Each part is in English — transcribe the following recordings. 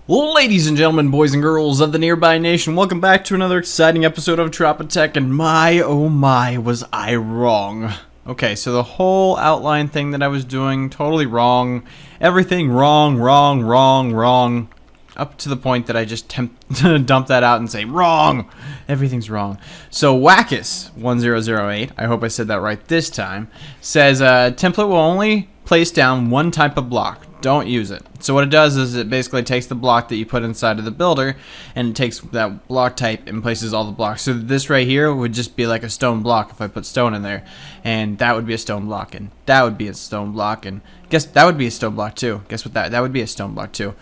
Ladies and gentlemen, boys and girls of the Nearby Nation, welcome back to another exciting episode of Tropatech, and my, oh my, was I wrong. Okay, so the whole outline thing that I was doing, totally wrong. Everything wrong. Up to the point that I just dump that out and say, wrong! Everything's wrong. So Wackus1008, I hope I said that right this time, says template will only place down one type of block. Don't use it. So what it does is it basically takes the block that you put inside of the builder and it takes that block type and places all the blocks. So this right here would just be like a stone block if I put stone in there, and that would be a stone block, and that would be a stone block, and guess that would be a stone block too. Guess what, that would be a stone block too.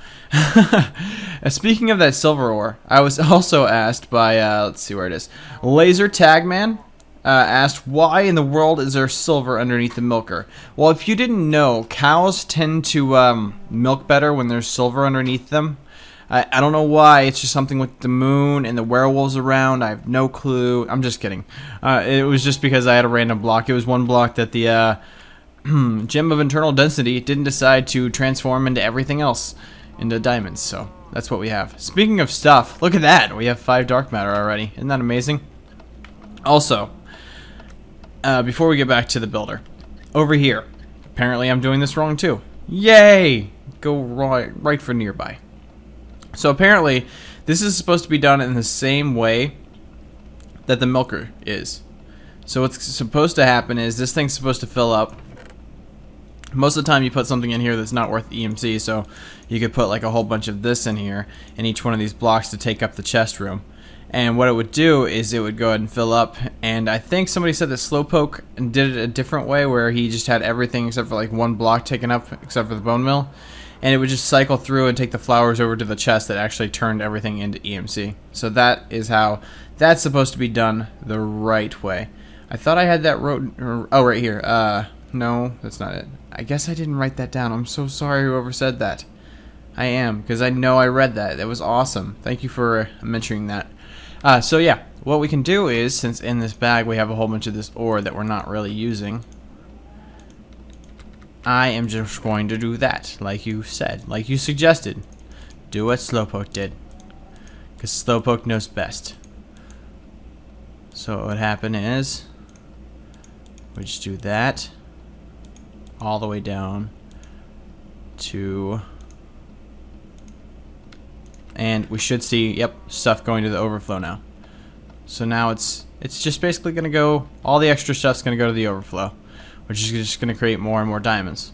Speaking of that silver ore, I was also asked by let's see where it is. Laser Tagman asked, why in the world is there silver underneath the milker? Well, if you didn't know, cows tend to milk better when there's silver underneath them. I don't know why. It's just something with the moon and the werewolves around. I have no clue. I'm just kidding. It was just because I had a random block. It was one block that the gem of internal density didn't decide to transform into everything else, into diamonds. So that's what we have. Speaking of stuff, look at that. We have 5 dark matter already. Isn't that amazing? Also, before we get back to the builder, over here, apparently I'm doing this wrong too. Yay! Go right for nearby. So apparently, this is supposed to be done in the same way that the milker is. So what's supposed to happen is this thing's supposed to fill up. Most of the time you put something in here that's not worth EMC, so you could put like a whole bunch of this in here, in each one of these blocks to take up the chest room. And what it would do is it would go ahead and fill up, and I think somebody said that Slowpoke did it a different way where he just had everything except for like one block taken up except for the bone mill, and it would just cycle through and take the flowers over to the chest that actually turned everything into EMC. So that is how that's supposed to be done the right way. I thought I had that right here. No, that's not it. I guess I didn't write that down. I'm so sorry whoever said that. I am, because I know I read that. That was awesome. Thank you for mentioning that. So yeah, what we can do is, since in this bag we have a whole bunch of this ore that we're not really using, I am just going to do that, like you said, like you suggested. Do what Slowpoke did, because Slowpoke knows best. So what would happen is, we just do that, all the way down to... and we should see, yep, stuff going to the overflow now. So now it's just basically going to go, all the extra stuff's going to go to the overflow, which is just going to create more and more diamonds.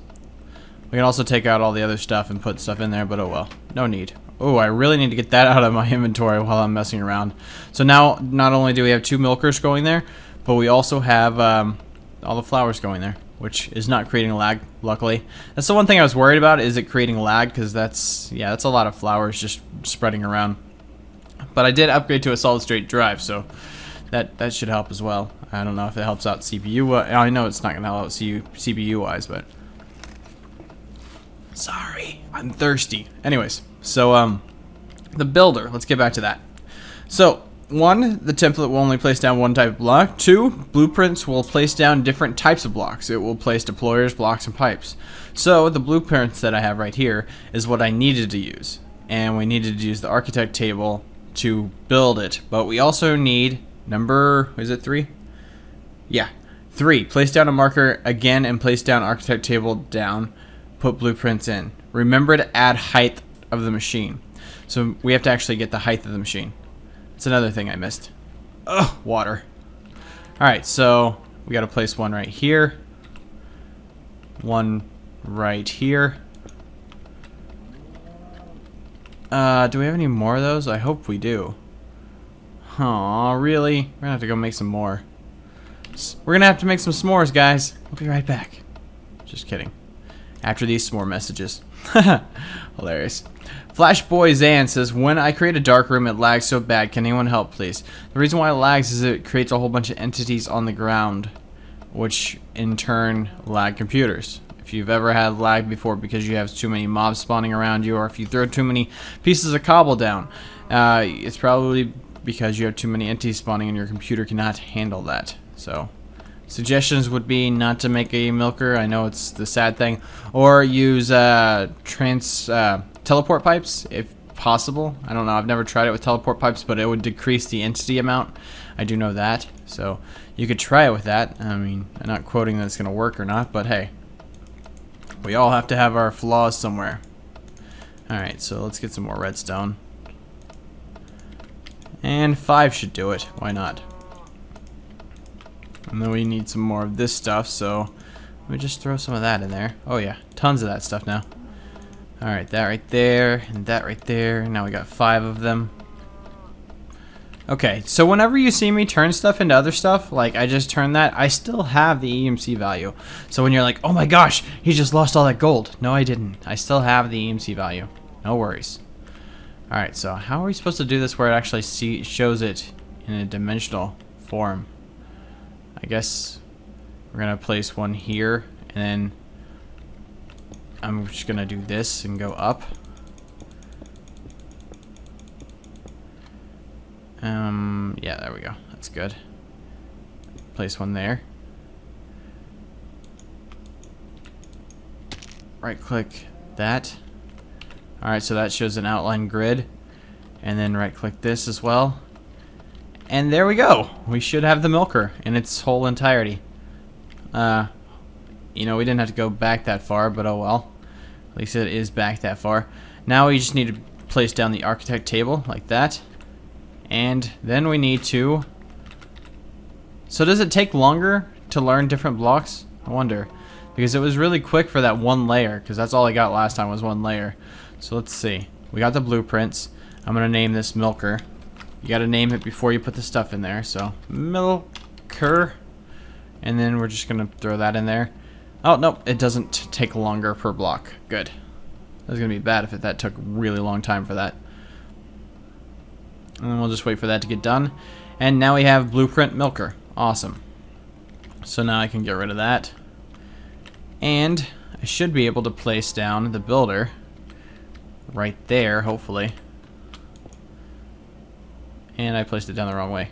We can also take out all the other stuff and put stuff in there, but oh well, no need. Oh, I really need to get that out of my inventory while I'm messing around. So now, not only do we have 2 milkers going there, but we also have all the flowers going there, which is not creating lag, luckily. That's the one thing I was worried about, is it creating lag, because that's a lot of flowers just spreading around. But I did upgrade to a solid state drive, so that should help as well. I don't know if it helps out CPU. I know it's not going to help out CPU wise, but sorry, I'm thirsty. Anyways, so the builder, let's get back to that. So 1, the template will only place down one type of block. 2, blueprints will place down different types of blocks. It will place deployers, blocks, and pipes. So the blueprints that I have right here is what I needed to use. And we needed to use the architect table to build it. But we also need number, is it 3? Yeah, 3. Place down a marker again and place down architect table down. Put blueprints in. Remember to add height of the machine. So we have to actually get the height of the machine. That's another thing I missed. Ugh, water. Alright, so we gotta place one right here. One right here. Do we have any more of those? I hope we do. Aw, really? We're gonna have to go make some more. We're gonna have to make some s'mores, guys. I'll be right back. Just kidding. After these s'more messages. Hilarious. Flashboy Zan says, when I create a dark room, it lags so bad. Can anyone help, please? The reason why it lags is it creates a whole bunch of entities on the ground, which in turn lag computers. If you've ever had lag before because you have too many mobs spawning around you, or if you throw too many pieces of cobble down, it's probably because you have too many entities spawning and your computer cannot handle that. So suggestions would be not to make a milker. I know it's the sad thing. Or use teleport pipes. If possible. I don't know. I've never tried it with teleport pipes, but it would decrease the entity amount. I do know that. So you could try it with that. I mean, I'm not quoting that it's going to work or not, but hey. We all have to have our flaws somewhere. Alright, so let's get some more redstone. And 5 should do it. Why not? And then we need some more of this stuff, so let me just throw some of that in there. Oh yeah, tons of that stuff now. Alright, that right there, and that right there. Now we got 5 of them. Okay, so whenever you see me turn stuff into other stuff, like I just turned that, I still have the EMC value. So when you're like, oh my gosh, he just lost all that gold. No, I didn't. I still have the EMC value. No worries. Alright, so how are we supposed to do this where it actually shows it in a dimensional form? I guess we're going to place one here, and then I'm just going to do this and go up. Yeah, there we go. That's good. Place one there. Right click that. Alright, so that shows an outline grid. And then right click this as well. And there we go. We should have the milker in its whole entirety. You know, we didn't have to go back that far, but oh well. At least it is back that far. Now we just need to place down the architect table like that. And then we need to... So does it take longer to learn different blocks? I wonder. Because it was really quick for that one layer, because that's all I got last time was one layer. So let's see. We got the blueprints. I'm going to name this Milker. You got to name it before you put the stuff in there. So, Milker. And then we're just going to throw that in there. Oh, nope. It doesn't take longer per block. Good. That's going to be bad if that took a really long time for that. And then we'll just wait for that to get done. And now we have Blueprint Milker. Awesome. So now I can get rid of that. And I should be able to place down the builder right there, hopefully. And I placed it down the wrong way.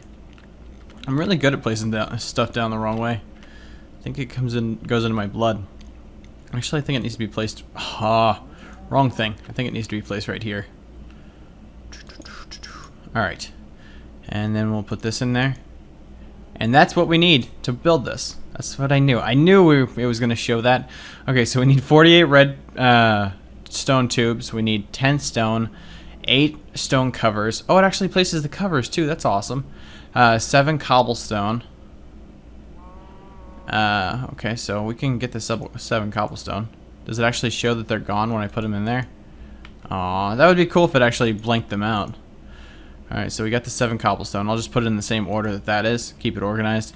I'm really good at placing stuff down the wrong way. I think it goes into my blood. Actually, I think it needs to be placed... wrong thing. I think it needs to be placed right here. Alright. And then we'll put this in there. And that's what we need to build this. That's what I knew. I knew it was going to show that. Okay, so we need 48 red stone tubes. We need 10 stone. 8 stone covers. Oh, it actually places the covers too. That's awesome. 7 cobblestone. Okay, so we can get the 7 cobblestone. Does it actually show that they're gone when I put them in there? Aw, that would be cool if it actually blanked them out. Alright, so we got the 7 cobblestone. I'll just put it in the same order that is. Keep it organized.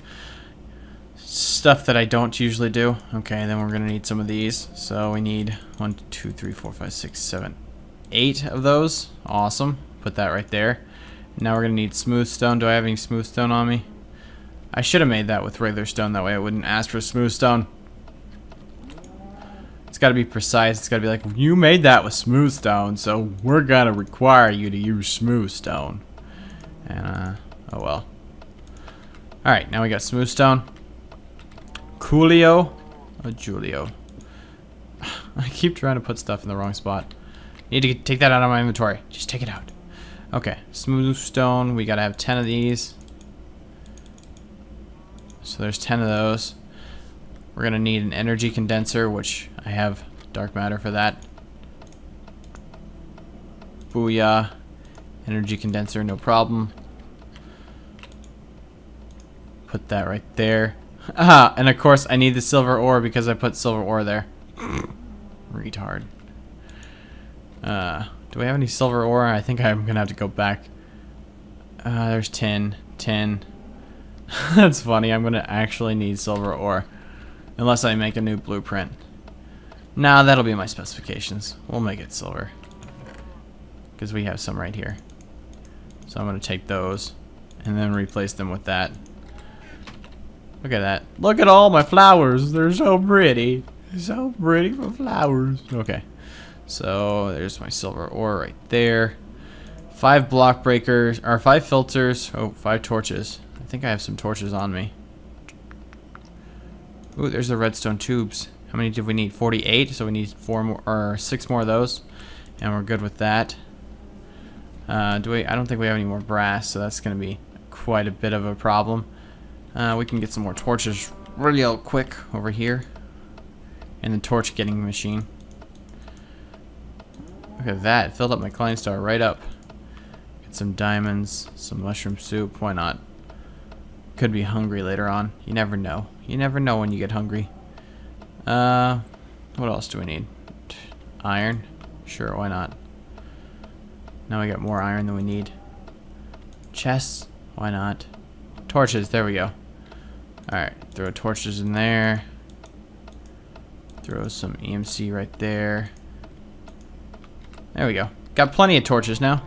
Stuff that I don't usually do. Okay, then we're going to need some of these. So we need 1, 2, 3, 4, 5, 6, 7, 8 of those. Awesome. Put that right there. Now we're going to need smooth stone. Do I have any smooth stone on me? I should have made that with regular stone. That way I wouldn't ask for smooth stone. It's got to be precise. It's got to be like, you made that with smooth stone, so we're going to require you to use smooth stone. And, oh well. Alright, now we got smooth stone. Coolio. Oh, Julio. I keep trying to put stuff in the wrong spot. Need to take that out of my inventory. Just take it out. Okay, smooth stone. We got to have 10 of these. So there's 10 of those. We're going to need an energy condenser, which I have dark matter for that. Booyah. Energy condenser, no problem. Put that right there. Ah, and of course I need the silver ore because I put silver ore there. Retard. Do we have any silver ore? I think I'm going to have to go back. There's 10. 10. That's funny. I'm going to actually need silver ore. Unless I make a new blueprint. Nah, that'll be my specifications. We'll make it silver. Because we have some right here. So I'm going to take those. And then replace them with that. Look at that. Look at all my flowers. They're so pretty. So pretty for flowers. Okay. So there's my silver ore right there. 5 block breakers. Or 5 filters. Oh, 5 torches. I think I have some torches on me. Ooh, there's the redstone tubes. How many did we need? 48. So we need 4 more or 6 more of those, and we're good with that. I don't think we have any more brass, so that's going to be quite a bit of a problem. We can get some more torches real quick over here. In the torch getting machine. Look at that. It filled up my Klein Star right up. Get some diamonds, some mushroom soup. Why not? Could be hungry later on. You never know. You never know when you get hungry. What else do we need? Iron? Sure, why not? Now we got more iron than we need. Chests? Why not? Torches, there we go. Alright, throw torches in there. Throw some EMC right there. There we go. Got plenty of torches now.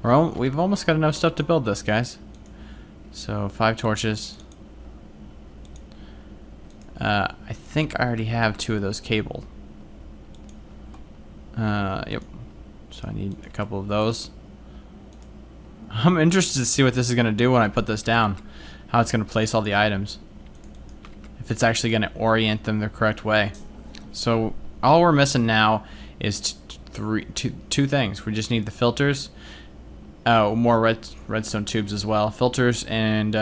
We've almost got enough stuff to build this, guys. So 5 torches. I think I already have 2 of those cabled. Yep. So I need a couple of those. I'm interested to see what this is going to do when I put this down. How it's going to place all the items. If it's actually going to orient them the correct way. So all we're missing now is two things. We just need the filters. Oh, more redstone tubes as well. Filters and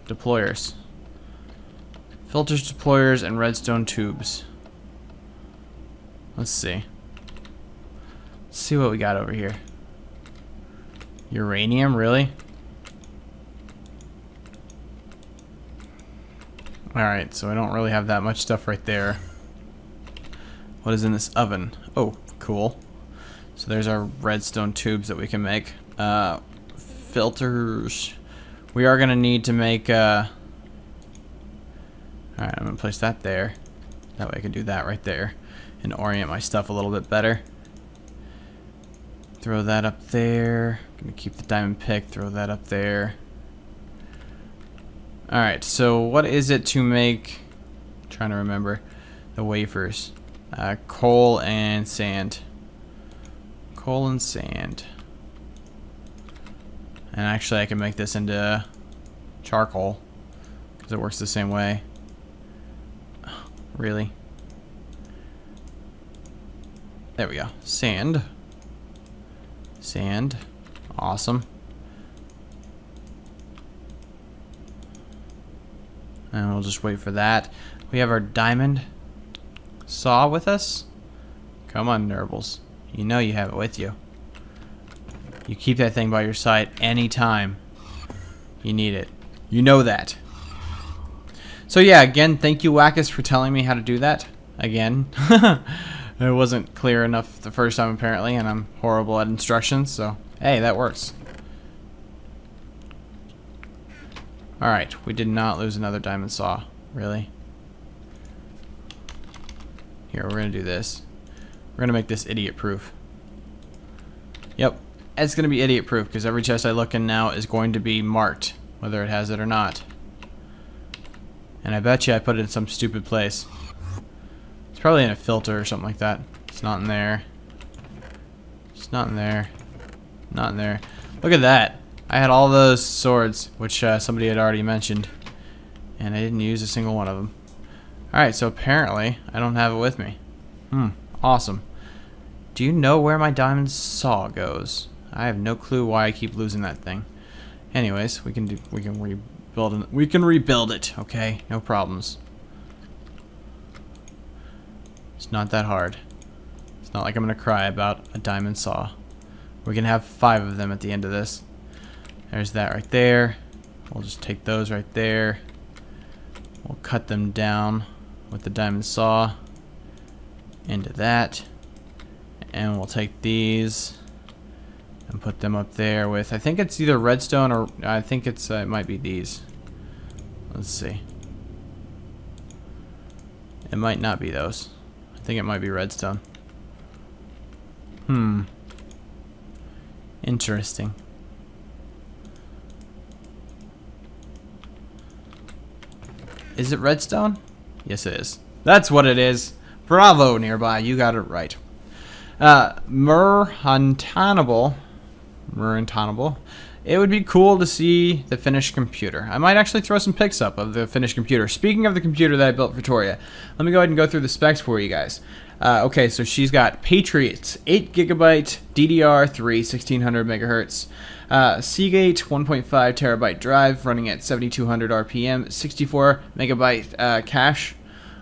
deployers. Filters, deployers, and redstone tubes. Let's see. Let's see what we got over here. Uranium, really? Alright, so I don't really have that much stuff right there. What is in this oven? Oh, cool. So there's our redstone tubes that we can make. Filters. We are going to need to make... Alright, I'm going to place that there. That way I can do that right there. And orient my stuff a little bit better. Throw that up there. Going to keep the diamond pick. Throw that up there. Alright, so what is it to make, I'm trying to remember, the wafers? Coal and sand. Coal and sand. And actually I can make this into charcoal, because it works the same way. Really? There we go. Sand. Sand. Awesome. And we'll just wait for that. We have our diamond saw with us. Come on, Nurbles. You know you have it with you. You keep that thing by your side anytime you need it. You know that. So yeah, again, thank you, Wackus, for telling me how to do that. Again. It wasn't clear enough the first time, apparently, and I'm horrible at instructions, so hey, that works. Alright, we did not lose another diamond saw. Really? Here, we're going to do this. We're going to make this idiot-proof. Yep, it's going to be idiot-proof, because every chest I look in now is going to be marked, whether it has it or not. And I bet you I put it in some stupid place. It's probably in a filter or something like that. It's not in there. It's not in there. Not in there. Look at that. I had all those swords, which somebody had already mentioned, and I didn't use a single one of them. Alright, so apparently I don't have it with me. Awesome. Do you know where my diamond saw goes? I have no clue why I keep losing that thing. Anyways, we can rebuild it, okay? No problems. It's not that hard. It's not like I'm gonna cry about a diamond saw. We can have 5 of them at the end of this. There's that right there. We'll just take those right there. We'll cut them down with the diamond saw into that. And we'll take these and put them up there with, I think it's either redstone or I think it's it might be these. Let's see. It might not be those. I think it might be redstone. Interesting. Is it redstone? Yes, it is. That's what it is. Bravo, Nearby. You got it right. Murantanable it would be cool to see the finished computer. I might actually throw some pics up of the finished computer. Speaking of the computer that I built for Toria, let me go ahead and go through the specs for you guys. Okay, so she's got Patriots 8GB DDR3 1600 megahertz, Seagate 1.5 terabyte drive running at 7200 RPM, 64 megabyte cache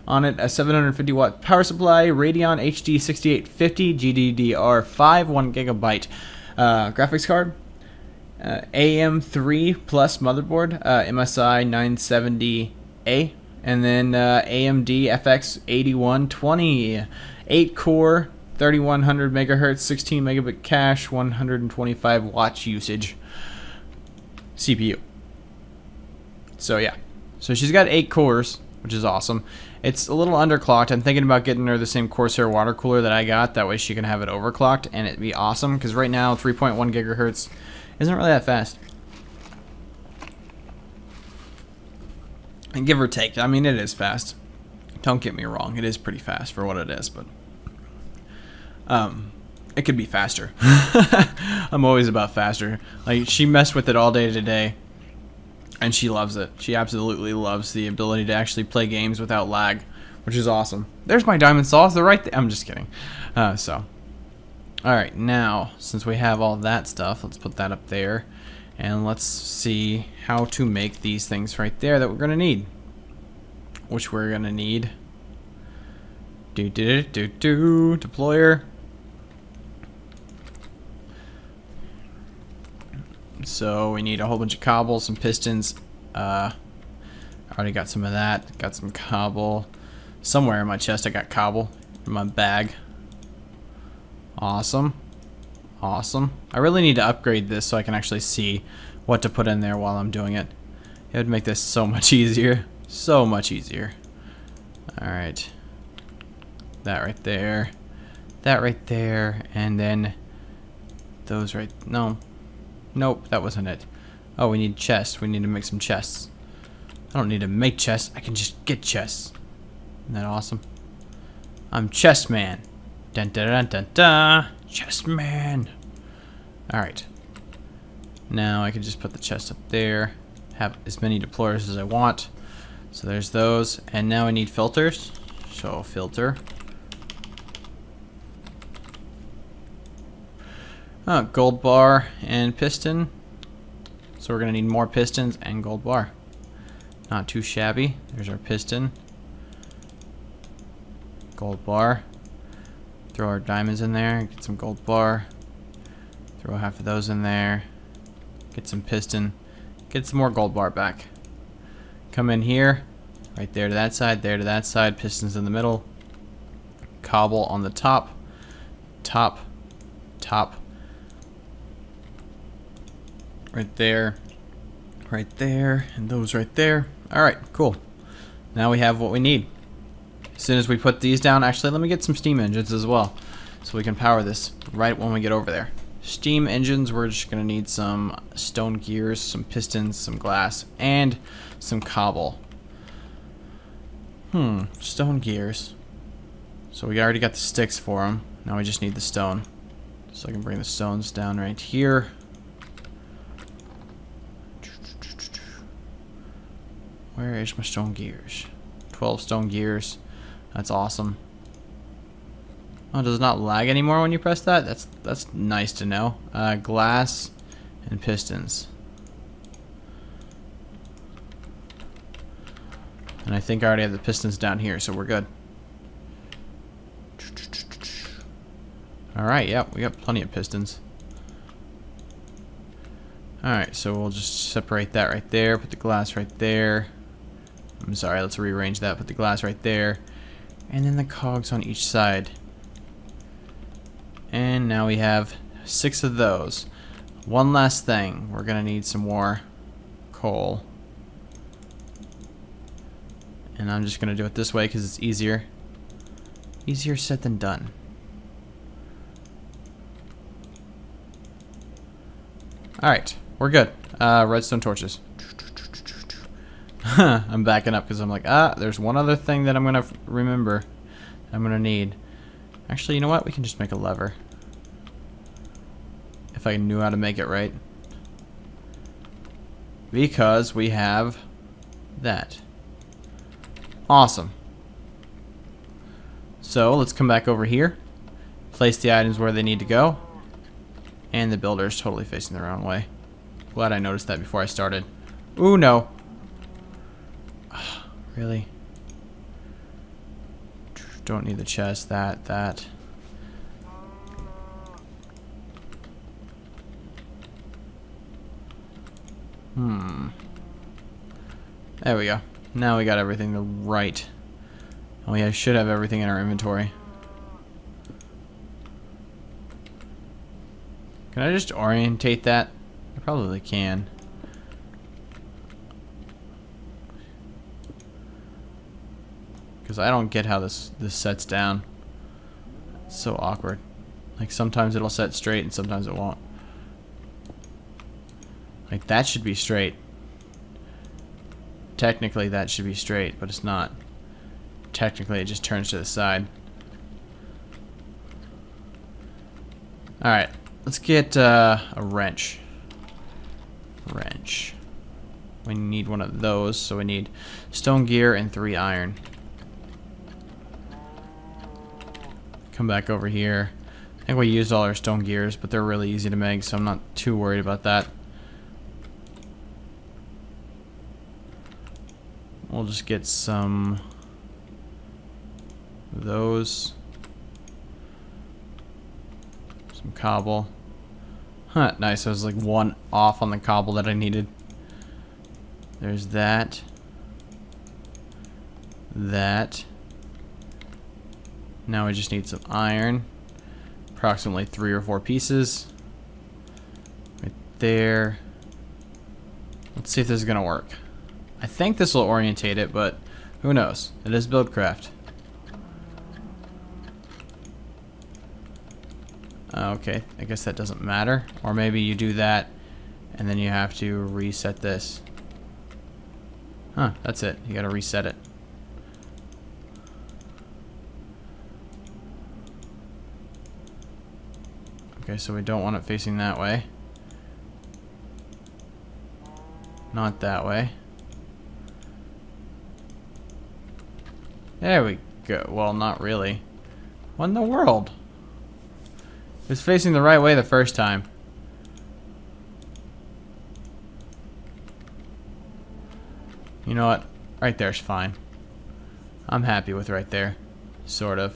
on it, a 750 watt power supply, Radeon HD 6850 GDDR5 1GB graphics card, AM3 plus motherboard, MSI 970A, and then AMD FX 8120, 8 core, 3100 megahertz, 16 megabit cache, 125 watts usage CPU. So yeah, so she's got 8 cores, which is awesome. It's a little underclocked. I'm thinking about getting her the same Corsair water cooler that I got. That way she can have it overclocked and it'd be awesome. Because right now 3.1 gigahertz isn't really that fast. And give or take, I mean, it is fast. Don't get me wrong, it is pretty fast for what it is, but it could be faster. I'm always about faster. Like, she messed with it all day today, and she loves it. She absolutely loves the ability to actually play games without lag, which is awesome. There's my diamond saws. They're right there. I'm just kidding. All right, now, since we have all that stuff, let's put that up there. And let's see how to make these things right there that we're going to need. Which we're going to need. Deployer. So we need a whole bunch of cobble, some pistons. I already got some of that. Got some cobble. Somewhere in my chest I got cobble. In my bag. Awesome. Awesome. I really need to upgrade this so I can actually see what to put in there while I'm doing it. It would make this so much easier. So much easier. Alright. That right there. That right there. And then those right... No. Nope, that wasn't it. Oh, we need chests. We need to make some chests. I don't need to make chests. I can just get chests. Isn't that awesome? I'm chest man. Dun dun dun dun dun. Chest man. Alright. Now I can just put the chest up there. Have as many deployers as I want. So there's those. And now I need filters. So filter. Gold bar and piston. So we're going to need more pistons and gold bar. Not too shabby. There's our piston. Gold bar. Throw our diamonds in there. Get some gold bar. Throw half of those in there. Get some piston. Get some more gold bar back. Come in here. Right there to that side. There to that side. Pistons in the middle. Cobble on the top. Top. Top. Right there, and those right there. Alright, cool. Now we have what we need. As soon as we put these down, actually let me get some steam engines as well, so we can power this right when we get over there. Steam engines, we're just going to need some stone gears, some pistons, some glass, and some cobble. Stone gears. So we already got the sticks for them. Now we just need the stone. So I can bring the stones down right here. Where is my stone gears? 12 stone gears. That's awesome. Oh, does it not lag anymore when you press that? That's nice to know. Glass and pistons. And I think I already have the pistons down here, so we're good. Alright, yeah, we got plenty of pistons. Alright, so we'll just separate that right there, put the glass right there. I'm sorry, let's rearrange that, put the glass right there. And then the cogs on each side. And now we have 6 of those. One last thing, we're gonna need some more coal. And I'm just gonna do it this way because it's easier. Easier said than done. Alright, we're good. Redstone torches. I'm backing up because I'm like, there's one other thing that I'm going to remember. I'm going to need. Actually, you know what? We can just make a lever. If I knew how to make it right. because we have that. Awesome. So let's come back over here, place the items where they need to go, and the builder is totally facing the wrong way. Glad I noticed that before I started. Ooh, no. Really? Don't need the chest. That. There we go. Now we got everything the right. Oh yeah, I should have everything in our inventory. Can I just orientate that? I probably can. Because I don't get how this sets down. It's so awkward. Like sometimes it'll set straight and sometimes it won't. Like that should be straight. Technically that should be straight, but it's not. Technically it just turns to the side. Alright, let's get a wrench. We need one of those, so we need stone gear and 3 iron. Come back over here. I think we used all our stone gears, but they're really easy to make, so I'm not too worried about that. We'll just get some of those. Some cobble. Huh, nice. I was like 1 off on the cobble that I needed. There's that. That. Now we just need some iron. Approximately 3 or 4 pieces. Right there. Let's see if this is gonna work. I think this will orientate it, but who knows? It is Buildcraft. Okay, I guess that doesn't matter. Or maybe you do that, and then you have to reset this. Huh, that's it. You gotta reset it. Okay, so we don't want it facing that way. Not that way. There we go. Well, not really. What in the world? It was facing the right way the first time. You know what? Right there's fine. I'm happy with right there. Sort of.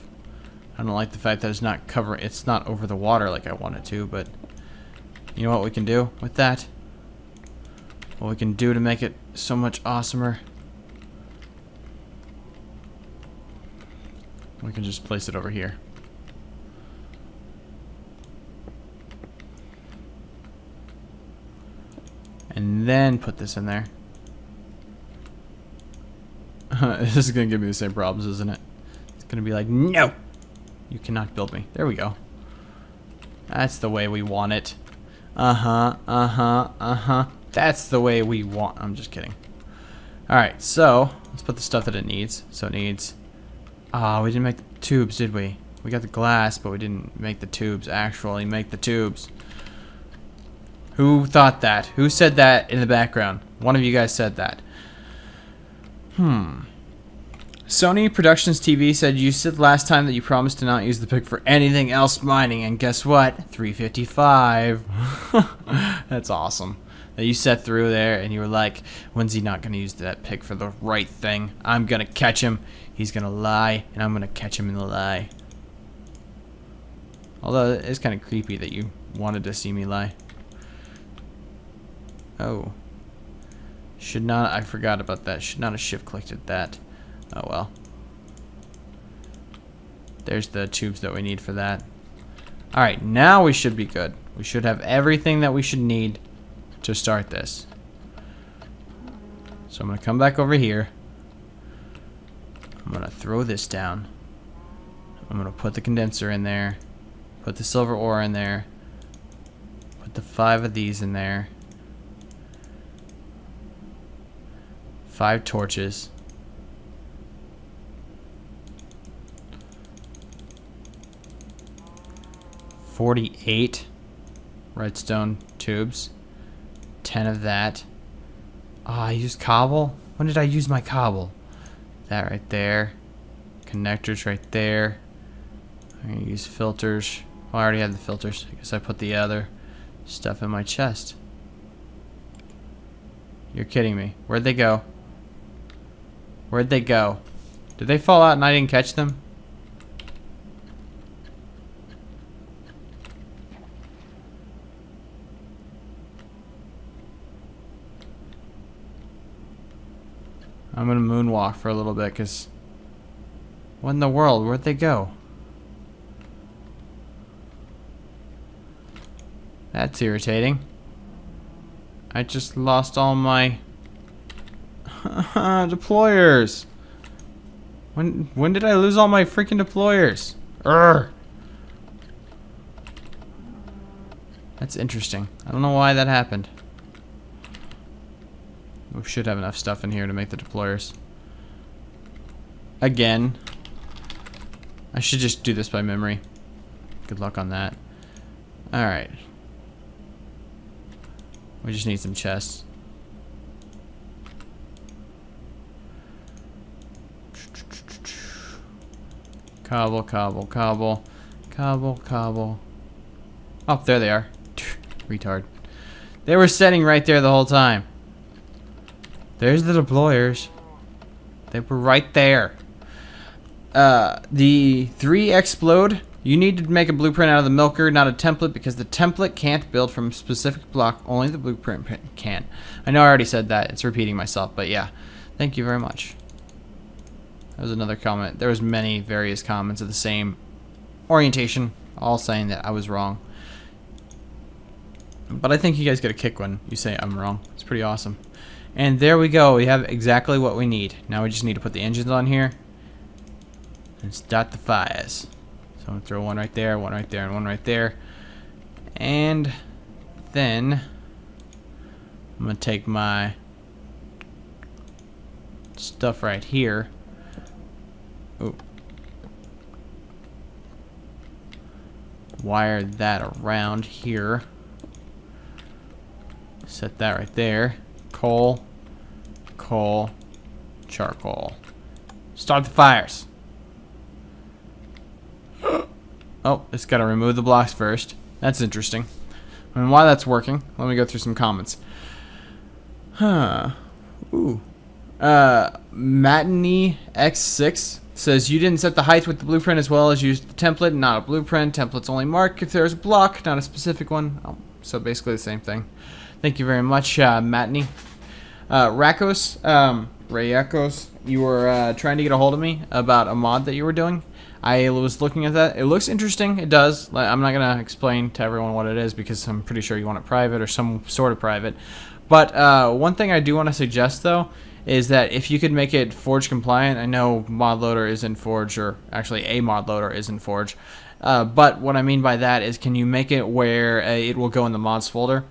I don't like the fact that it's not over the water like I want it to, but you know what we can do with that? What we can do to make it so much awesomer? We can just place it over here. And then put this in there. This is going to give me the same problems, isn't it? It's going to be like, no! You cannot build me. There we go. That's the way we want it. That's the way we want. I'm just kidding. Alright, so let's put the stuff that it needs. So it needs... Ah, we didn't make the tubes, did we? We got the glass, but we didn't make the tubes. Actually make the tubes. Who thought that? Who said that in the background? One of you guys said that. Sony Productions TV said you said last time that you promised to not use the pick for anything else mining, and guess what? 355. That's awesome. That you sat through there and you were like, when's he not going to use that pick for the right thing? I'm going to catch him. He's going to lie, and I'm going to catch him in the lie. Although it's kind of creepy that you wanted to see me lie. Oh. Should not, I forgot about that. Should not have shift clicked at that. Oh well. There's the tubes that we need for that. Alright, now we should be good. We should have everything that we should need to start this. So I'm going to come back over here. I'm going to throw this down. I'm going to put the condenser in there. Put the silver ore in there. Put the 5 of these in there. 5 torches. 48 redstone tubes. 10 of that. I used cobble? When did I use my cobble? That right there. Connectors right there. I'm gonna use filters. Oh, I already have the filters. I guess I put the other stuff in my chest. You're kidding me. Where'd they go? Where'd they go? Did they fall out and I didn't catch them? I'm gonna moonwalk for a little bit, because what in the world? Where'd they go? That's irritating. I just lost all my deployers. When did I lose all my freaking deployers? Urgh. That's interesting. I don't know why that happened. We should have enough stuff in here to make the deployers. Again. I should just do this by memory. Good luck on that. Alright. We just need some chests. Cobble, cobble, cobble. Cobble, cobble. Oh, there they are. Retard. They were sitting right there the whole time. There's the deployers. They were right there. The 3 explode. You need to make a blueprint out of the milker, not a template, because the template can't build from a specific block. Only the blueprint can. I know I already said that. It's repeating myself, but yeah. Thank you very much. That was another comment. There was many various comments of the same orientation, all saying that I was wrong. But I think you guys get a kick when you say I'm wrong. It's pretty awesome. And there we go. We have exactly what we need. Now we just need to put the engines on here and start the fires. So I'm going to throw one right there, one right there, and one right there. And then I'm going to take my stuff right here. Ooh. Wire that around here. Set that right there. Coal, coal, charcoal. Start the fires. Oh, it's got to remove the blocks first. That's interesting. And while that's working, let me go through some comments. Huh. Ooh. Matinee X6 says you didn't set the height with the blueprint as well as used the template, not a blueprint. Templates only mark if there's a block, not a specific one. Oh, so basically the same thing. Thank you very much, Matinee. Rayakos, you were trying to get a hold of me about a mod that you were doing. I was looking at that. It looks interesting. It does. I'm not going to explain to everyone what it is because I'm pretty sure you want it private or some sort of private. But one thing I do want to suggest, though, is that if you could make it Forge compliant, I know mod loader isn't Forge, or actually a mod loader isn't Forge. But what I mean by that is, can you make it where it will go in the mods folder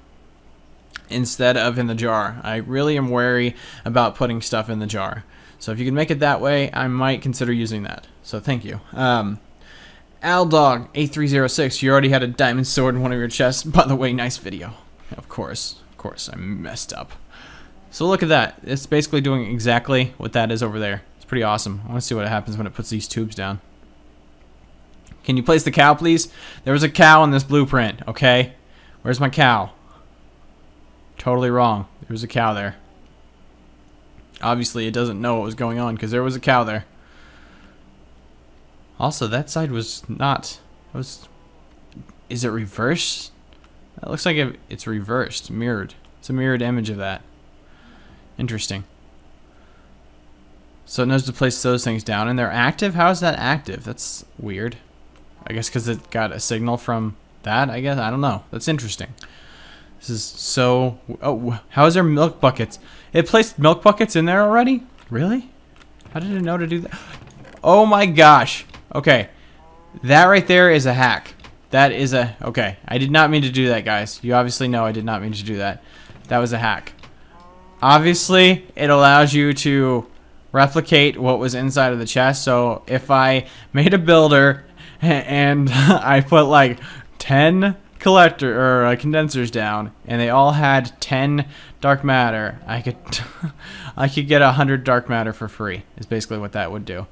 instead of in the jar? I really am wary about putting stuff in the jar. So if you can make it that way, I might consider using that. So thank you. Aldog8306, you already had a diamond sword in one of your chests. By the way, nice video. Of course, I messed up. So look at that. It's basically doing exactly what that is over there. It's pretty awesome. I want to see what happens when it puts these tubes down. Can you place the cow, please? There was a cow in this blueprint, okay? Where's my cow? Totally wrong. There was a cow there. Obviously, it doesn't know what was going on because there was a cow there. Also, that side was not... Is it reversed? That looks like it's reversed, mirrored. It's a mirrored image of that. Interesting. So it knows to place those things down, and they're active? How is that active? That's weird. I guess because it got a signal from that, I guess? I don't know. That's interesting. This is so... Oh, how is there milk buckets? It placed milk buckets in there already? Really? How did it know to do that? Oh my gosh. Okay. That right there is a hack. That is a... Okay. I did not mean to do that, guys. You obviously know I did not mean to do that. That was a hack. Obviously, it allows you to replicate what was inside of the chest. So if I made a builder and I put like 10 collector or condensers down, and they all had 10 dark matter, I could I could get 100 dark matter for free. Is basically what that would do.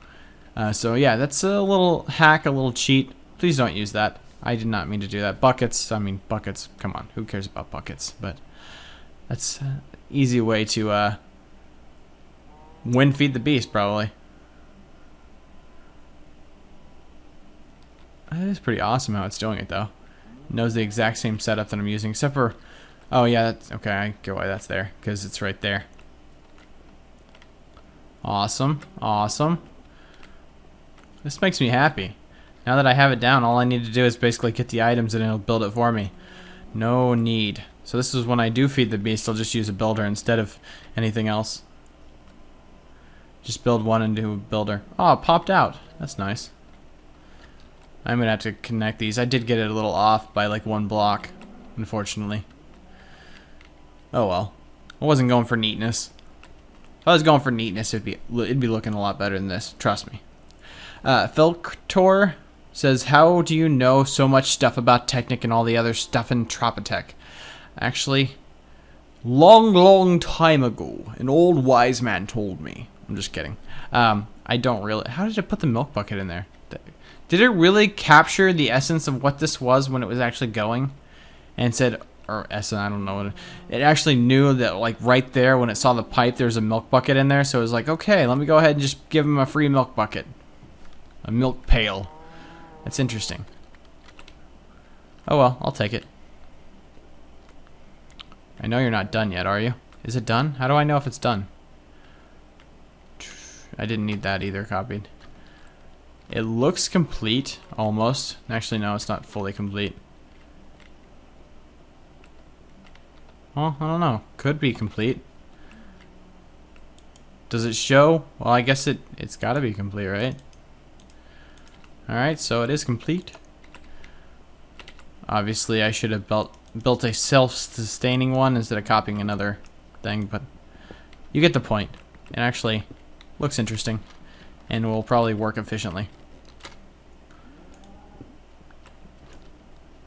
So yeah, that's a little hack, a little cheat. Please don't use that. I did not mean to do that. Buckets, I mean buckets. Come on, who cares about buckets? But that's an easy way to win feed the beast, probably. It is pretty awesome how it's doing it, though. It knows the exact same setup that I'm using, except for... Oh, yeah, that's... Okay, I get why that's there, because it's right there. Awesome. Awesome. This makes me happy. Now that I have it down, all I need to do is basically get the items and it'll build it for me. No need. So this is when I do feed the beast, I'll just use a builder instead of anything else. Just build one and do a builder. Oh, it popped out. That's nice. I'm gonna have to connect these. I did get it a little off by like 1 block, unfortunately. Oh well. I wasn't going for neatness. If I was going for neatness, it'd be looking a lot better than this. Trust me. Filtor says, "How do you know so much stuff about Technic and all the other stuff in Tropatech?" Actually, long time ago, an old wise man told me. I'm just kidding. I don't really. How did I put the milk bucket in there? Did it really capture the essence of what this was when it was actually going? And said, or essence, I don't know what it actually knew that, like, right there when it saw the pipe, there's a milk bucket in there. So it was like, okay, let me go ahead and just give him a free milk bucket. A milk pail. That's interesting. Oh well, I'll take it. I know you're not done yet, are you? Is it done? How do I know if it's done? I didn't need that either copied. It looks complete, almost. Actually, no, it's not fully complete. Well, I don't know. Could be complete. Does it show? Well, I guess it's got to be complete, right? Alright, so it is complete. Obviously, I should have built a self-sustaining one instead of copying another thing, but you get the point. It actually looks interesting and will probably work efficiently.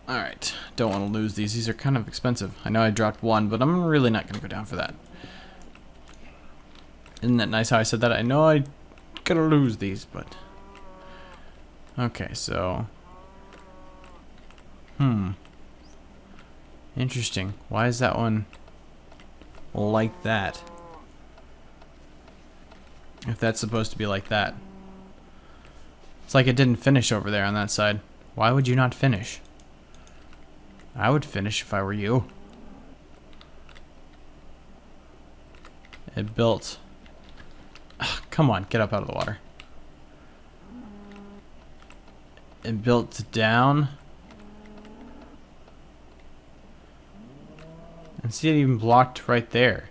Alright, don't want to lose these. These are kind of expensive. I know I dropped one, but I'm really not going to go down for that. Isn't that nice how I said that? I know I'm going to lose these, but... Okay, so... Interesting. Why is that one like that? If that's supposed to be like that. It's like it didn't finish over there on that side. Why would you not finish? I would finish if I were you. It built... Ugh, come on, get up out of the water. It built down. And see, it even blocked right there.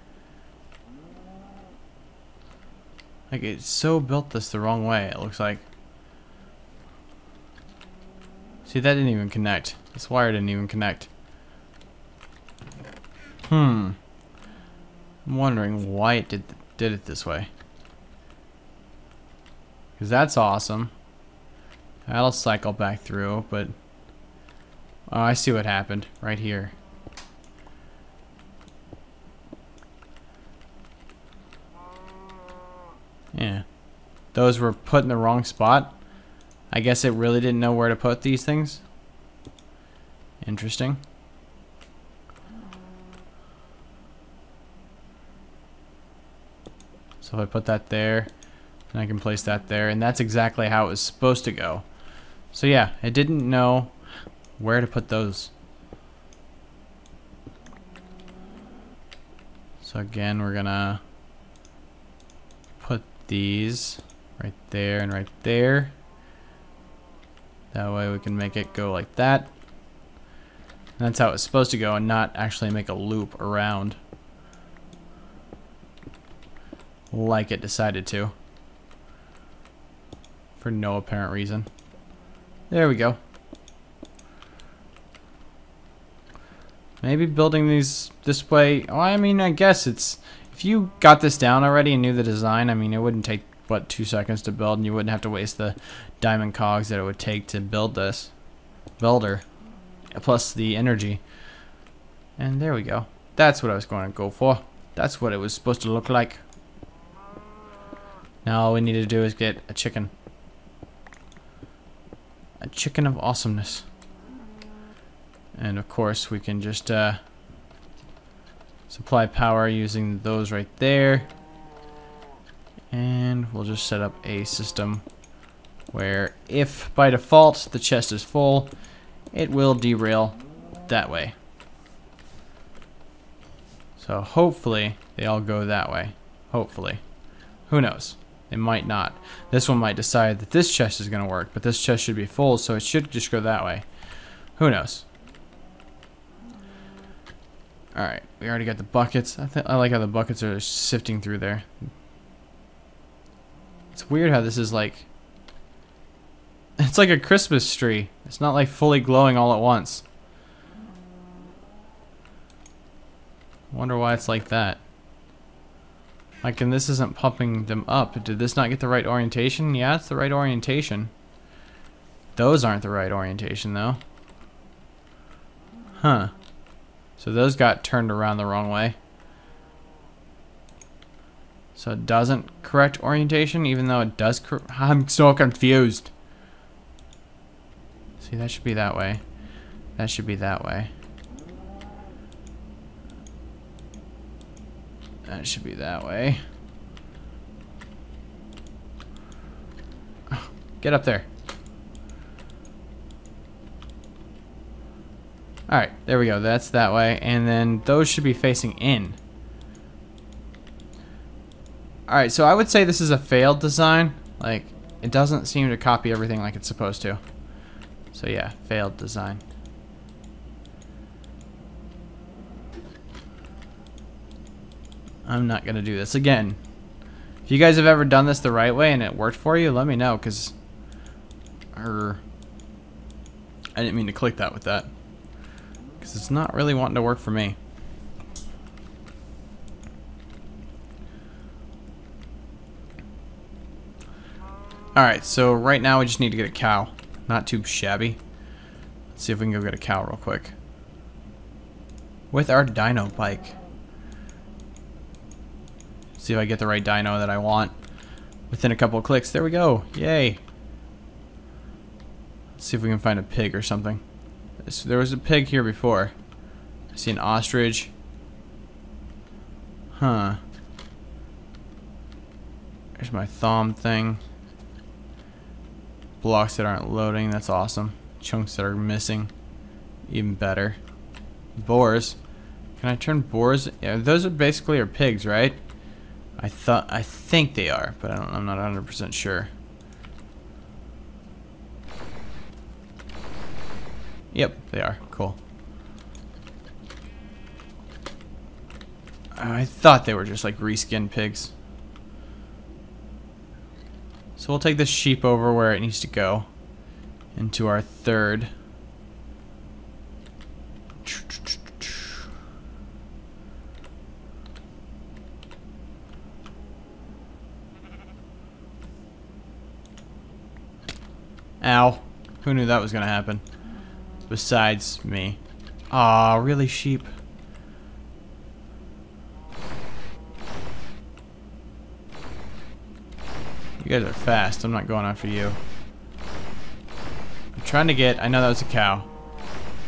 Like, it so built this the wrong way, it looks like. See, that didn't even connect. This wire didn't even connect. I'm wondering why it did it this way. Because that's awesome. That'll cycle back through, but... Oh, I see what happened right here. Yeah. Those were put in the wrong spot. I guess it really didn't know where to put these things. Interesting. So if I put that there, then I can place that there, and that's exactly how it was supposed to go. So yeah, it didn't know where to put those. So again, we're gonna put these right there and right there. That way we can make it go like that. And that's how it's supposed to go, and not actually make a loop around like it decided to, for no apparent reason. There we go. Maybe building these this way, oh, I mean, I guess it's, if you got this down already and knew the design, I mean, it wouldn't take, what, 2 seconds to build, and you wouldn't have to waste the diamond cogs that it would take to build this builder. plus the energy. And there we go. That's what I was going to go for. That's what it was supposed to look like. Now all we need to do is get a chicken. A chicken of awesomeness. And of course we can just supply power using those right there. And we'll just set up a system where if by default the chest is full, it will derail that way. So hopefully they all go that way. Hopefully. Who knows? They might not. This one might decide that this chest is going to work, but this chest should be full, so it should just go that way. Who knows? Alright, we already got the buckets. I like how the buckets are sifting through there. It's weird how this is like... It's like a Christmas tree. It's not like fully glowing all at once. Wonder why it's like that. Like, and this isn't pumping them up. Did this not get the right orientation? Yeah, it's the right orientation. Those aren't the right orientation, though. Huh. So those got turned around the wrong way. So it doesn't correct orientation, even though it does I'm so confused. See, that should be that way. That should be that way. That should be that way. Oh, get up there. Alright, there we go. That's that way. And then those should be facing in. Alright, so I would say this is a failed design. Like, it doesn't seem to copy everything like it's supposed to. So yeah, failed design. I'm not going to do this again. If you guys have ever done this the right way and it worked for you, let me know, because... I didn't mean to click that with that. Because it's not really wanting to work for me. Alright, so right now we just need to get a cow. Not too shabby. Let's see if we can go get a cow real quick. With our dino bike. See if I get the right dino that I want within a couple of clicks. There we go. Yay. Let's see if we can find a pig or something. There was a pig here before. I see an ostrich. Huh. There's my thumb thing. Blocks that aren't loading. That's awesome. Chunks that are missing. Even better. Boars. Can I turn boars? Yeah, those are basically our pigs, right? I think they are, but I'm not 100% sure. Yep, they are. Cool. I thought they were just like reskinned pigs. So we'll take this sheep over where it needs to go. Into our third. Ow. Who knew that was gonna happen? Besides me. Aw, really, sheep? You guys are fast. I'm not going after you. I'm trying to get... I know that was a cow.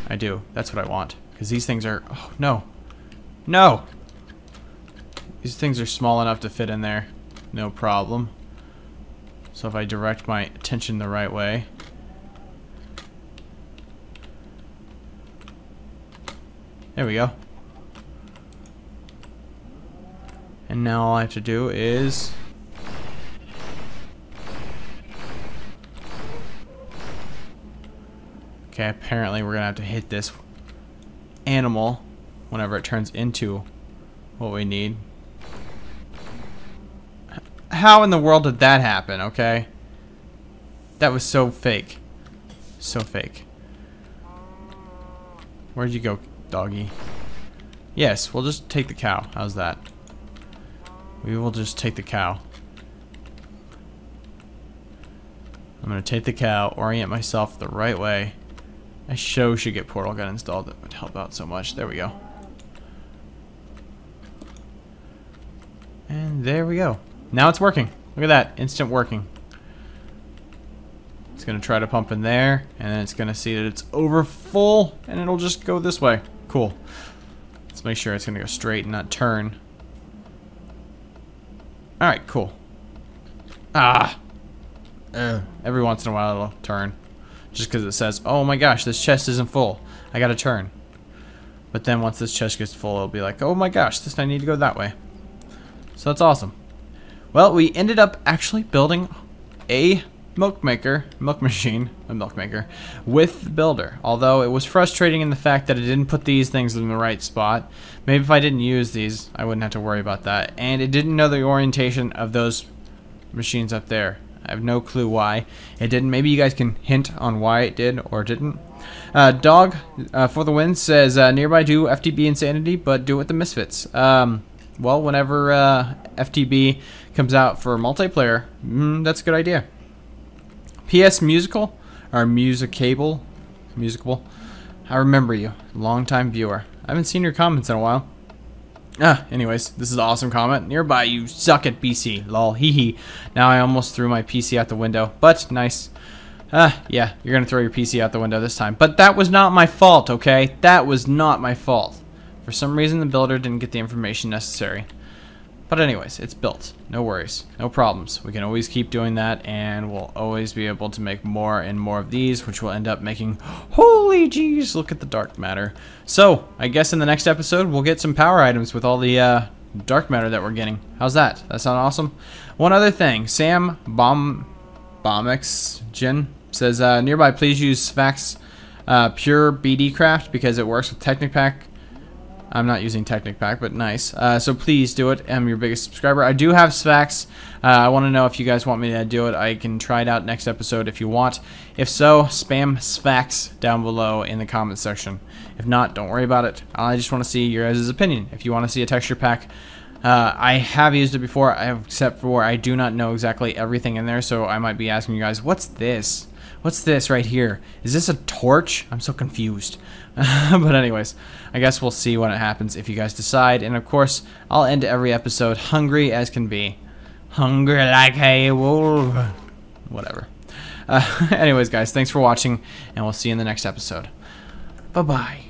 I do. That's what I want. Because these things are... Oh, no. No! These things are small enough to fit in there. No problem. So if I direct my attention the right way... There we go. And now all I have to do is... Okay, apparently we're gonna have to hit this animal whenever it turns into what we need. How in the world did that happen, okay? That was so fake. So fake. Where'd you go, doggy? Yes, we'll just take the cow. How's that? We will just take the cow. I'm gonna take the cow, orient myself the right way, I should get portal gun installed. That would help out so much. There we go. And there we go. Now it's working. Look at that. Instant working. It's going to try to pump in there, and then it's going to see that it's over full, and it'll just go this way. Cool. Let's make sure it's going to go straight and not turn. Alright, cool. Every once in a while it'll turn. Just because it says, oh my gosh, this chest isn't full. I gotta turn. But then once this chest gets full, it'll be like, oh my gosh, I need to go that way. So that's awesome. Well, we ended up actually building a milk machine with the builder. Although it was frustrating in the fact that it didn't put these things in the right spot. Maybe if I didn't use these, I wouldn't have to worry about that. And it didn't know the orientation of those machines up there. I have no clue why it didn't. Maybe you guys can hint on why it did or didn't. Dog for the win says, nearby do FTB Insanity, but do it with the Misfits. Well, whenever FTB comes out for multiplayer, that's a good idea. PS Musical, or Musicable, I remember you, long-time viewer. I haven't seen your comments in a while. Anyways, this is an awesome comment. Nearby, you suck at PC. Lol, hee hee. Now I almost threw my PC out the window, but nice. Yeah, you're gonna throw your PC out the window this time. But that was not my fault, okay? That was not my fault. For some reason, the builder didn't get the information necessary. But anyways, it's built. No worries. No problems. We can always keep doing that, and we'll always be able to make more and more of these, which will end up making... Holy jeez, look at the dark matter. So, I guess in the next episode, we'll get some power items with all the dark matter that we're getting. How's that? That sound awesome? One other thing. Sam Bombix Jin says, nearby, please use Svax Pure BD Craft because it works with Technic Pack. I'm not using Technic Pack, but nice. So please do it. I'm your biggest subscriber. I do have Svax. I want to know if you guys want me to do it. I can try it out next episode if you want. If so, spam Svax down below in the comment section. If not, don't worry about it. I just want to see your guys' opinion. If you want to see a texture pack, I have used it before, except for I do not know exactly everything in there, so I might be asking you guys, what's this? What's this right here? Is this a torch? I'm so confused. But anyways, I guess we'll see when it happens if you guys decide. And of course, I'll end every episode hungry as can be. Hungry like a wolf. Whatever. Anyways, guys, thanks for watching, and we'll see you in the next episode. Bye-bye.